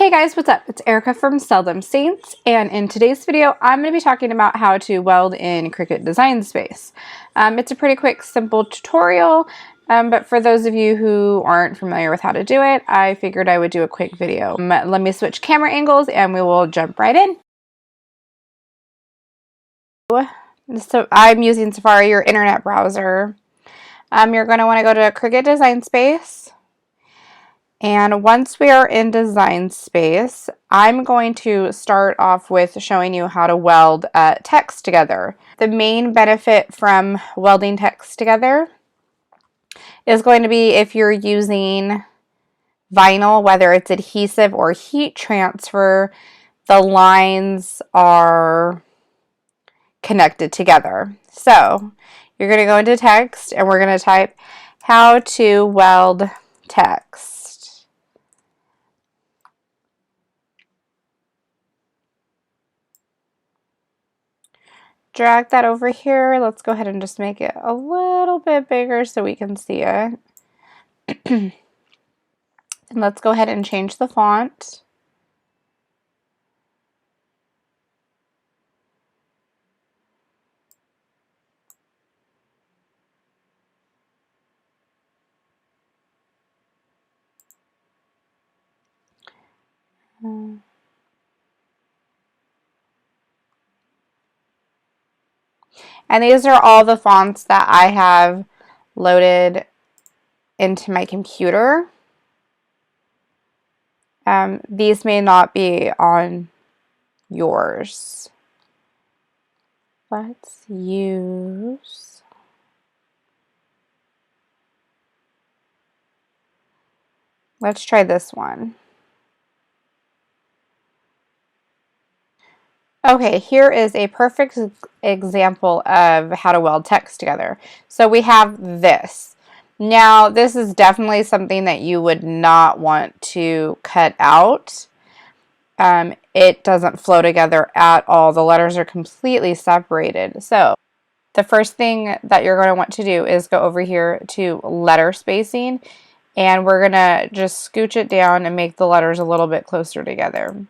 Hey guys, what's up? It's Erica from Seldom Saints, and in today's video I'm going to be talking about how to weld in Cricut Design Space. It's a pretty quick, simple tutorial, but for those of you who aren't familiar with how to do it, I figured I would do a quick video. Let me switch camera angles and we will jump right in. So I'm using Safari, your internet browser. You're going to want to go to Cricut Design Space. And once we are in Design Space, I'm going to start off with showing you how to weld text together. The main benefit from welding text together is going to be if you're using vinyl, whether it's adhesive or heat transfer, the lines are connected together. So you're going to go into text and we're going to type how to weld text. Drag that over here. Let's go ahead and just make it a little bit bigger so we can see it. And let's go ahead and change the font. And these are all the fonts that I have loaded into my computer. These may not be on yours. Let's try this one. Okay, here is a perfect example of how to weld text together. So we have this. Now, this is definitely something that you would not want to cut out. It doesn't flow together at all. The letters are completely separated. So the first thing that you're going to want to do is go over here to letter spacing, and we're going to just scooch it down and make the letters a little bit closer together.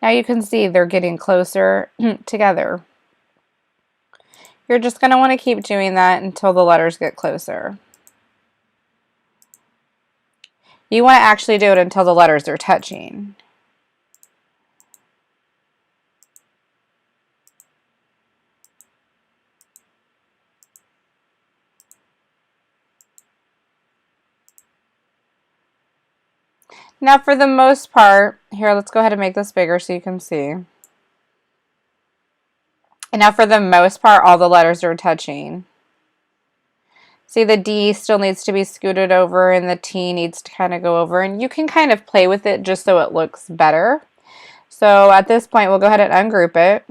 Now you can see they're getting closer together. You're just going to want to keep doing that until the letters get closer. You want to actually do it until the letters are touching. Now for the most part, here, let's go ahead and make this bigger so you can see. And now for the most part, all the letters are touching. See, the D still needs to be scooted over and the T needs to kind of go over. And you can kind of play with it just so it looks better. So at this point, we'll go ahead and ungroup it.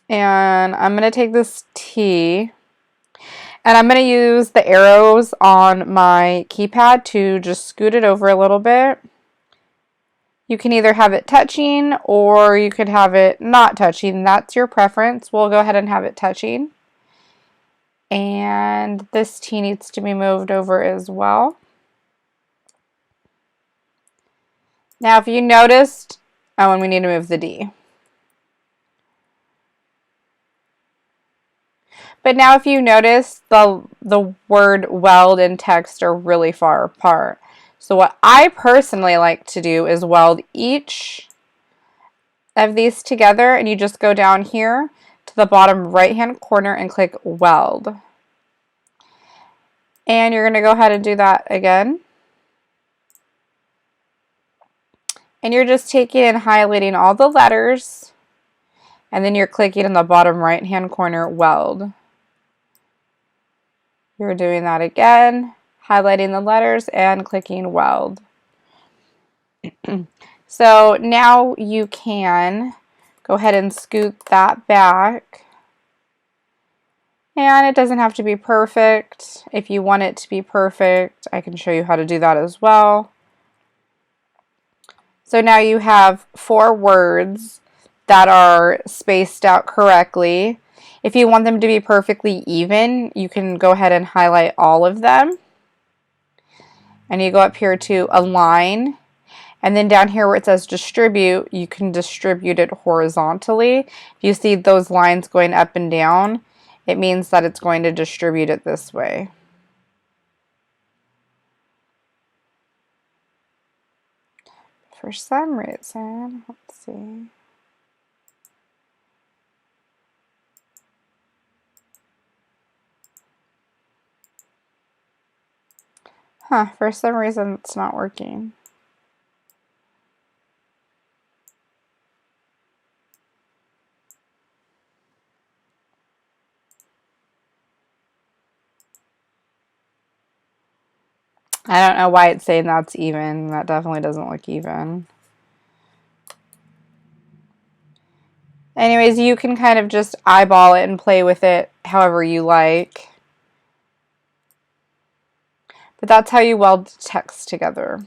And I'm going to take this T. And I'm going to use the arrows on my keypad to just scoot it over a little bit. You can either have it touching or you could have it not touching. That's your preference. We'll go ahead and have it touching. And this T needs to be moved over as well. Now if you noticed, and we need to move the D. But now if you notice, the word weld and text are really far apart. So what I personally like to do is weld each of these together, and you just go down here to the bottom right hand corner and click weld. And you're going to go ahead and do that again. And you're just taking and highlighting all the letters, and then you're clicking in the bottom right hand corner weld. You're doing that again, highlighting the letters and clicking weld. So now you can go ahead and scoot that back. And it doesn't have to be perfect. If you want it to be perfect, I can show you how to do that as well. So now you have 4 words that are spaced out correctly. If you want them to be perfectly even, you can go ahead and highlight all of them. and you go up here to align, and then down here where it says distribute, you can distribute it horizontally. If you see those lines going up and down, it means that it's going to distribute it this way. For some reason, let's see. For some reason it's not working. I don't know why it's saying that's even. That definitely doesn't look even. Anyways, you can kind of just eyeball it and play with it however you like. But that's how you weld text together.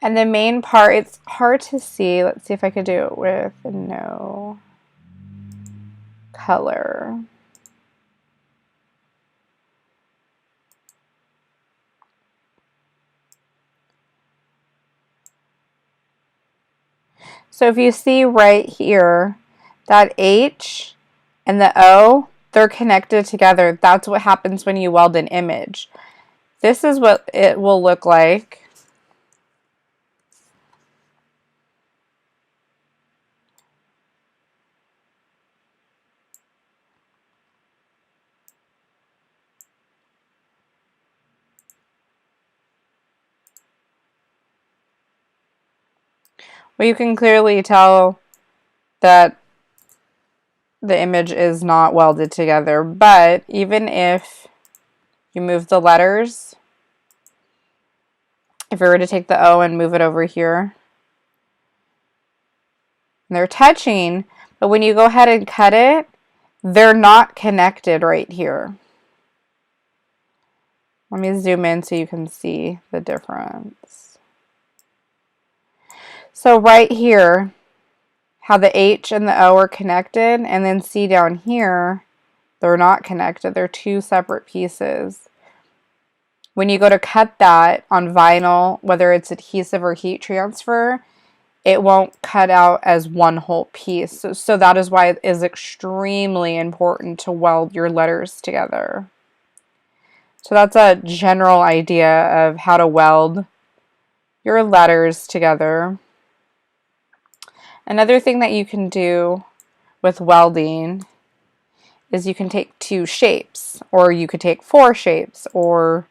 And the main part, it's hard to see. Let's see if I could do it with no color. So if you see right here, that H and the O, they're connected together. That's what happens when you weld an image. This is what it will look like. Well, you can clearly tell that the image is not welded together, but even if you move the letters, if we were to take the O and move it over here, they're touching, but when you go ahead and cut it, they're not connected right here. Let me zoom in so you can see the difference. So right here, how the H and the O are connected, and then see down here, they're not connected. They're two separate pieces. When you go to cut that on vinyl, whether it's adhesive or heat transfer, it won't cut out as one whole piece. So that is why it is extremely important to weld your letters together. So that's a general idea of how to weld your letters together. Another thing that you can do with welding is you can take 2 shapes, or you could take 4 shapes, or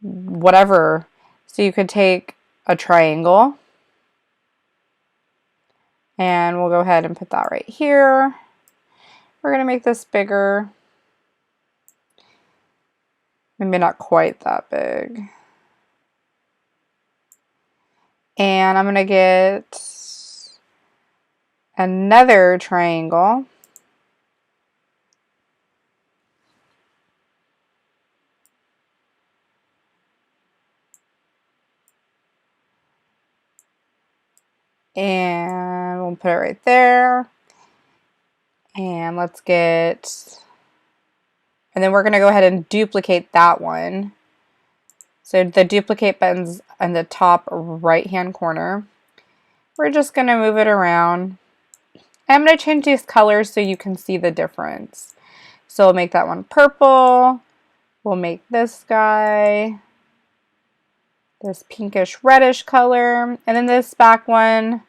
whatever. So you could take a triangle, and we'll go ahead and put that right here. We're going to make this bigger. Maybe not quite that big. And I'm going to get another triangle. And we'll put it right there. And let's get, and then we're going to go ahead and duplicate that one. So the duplicate button's in the top right hand corner. We're just going to move it around. I'm going to change these colors so you can see the difference. So we'll make that one purple. We'll make this guy this pinkish reddish color, and then this back one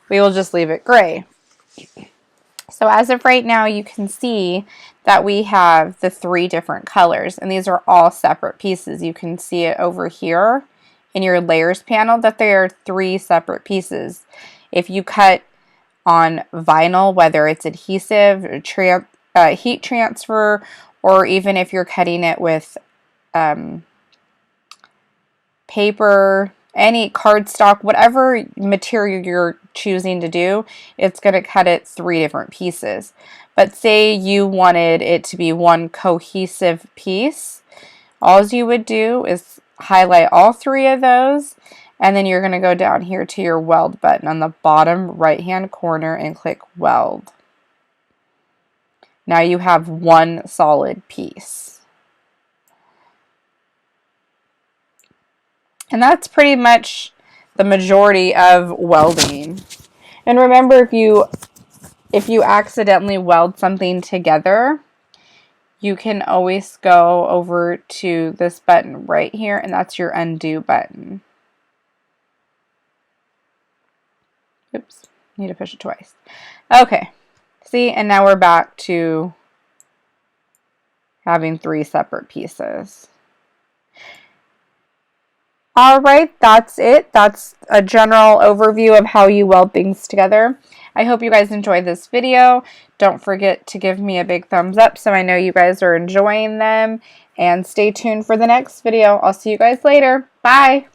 we will just leave it gray. So as of right now, you can see that we have the 3 different colors, and these are all separate pieces. You can see it over here in your layers panel that they are 3 separate pieces. If you cut on vinyl, whether it's adhesive, heat transfer, or even if you're cutting it with paper, any cardstock, whatever material you're choosing to do, it's going to cut it 3 different pieces. But say you wanted it to be one cohesive piece, all you would do is highlight all 3 of those, and then you're going to go down here to your weld button on the bottom right hand corner and click weld. Now you have one solid piece. And that's pretty much the majority of welding. And remember, if you accidentally weld something together, you can always go over to this button right here, and that's your undo button. Oops, need to push it twice. Okay, see, and now we're back to having 3 separate pieces. All right, that's it. That's a general overview of how you weld things together. I hope you guys enjoyed this video. Don't forget to give me a big thumbs up so I know you guys are enjoying them. And stay tuned for the next video. I'll see you guys later. Bye!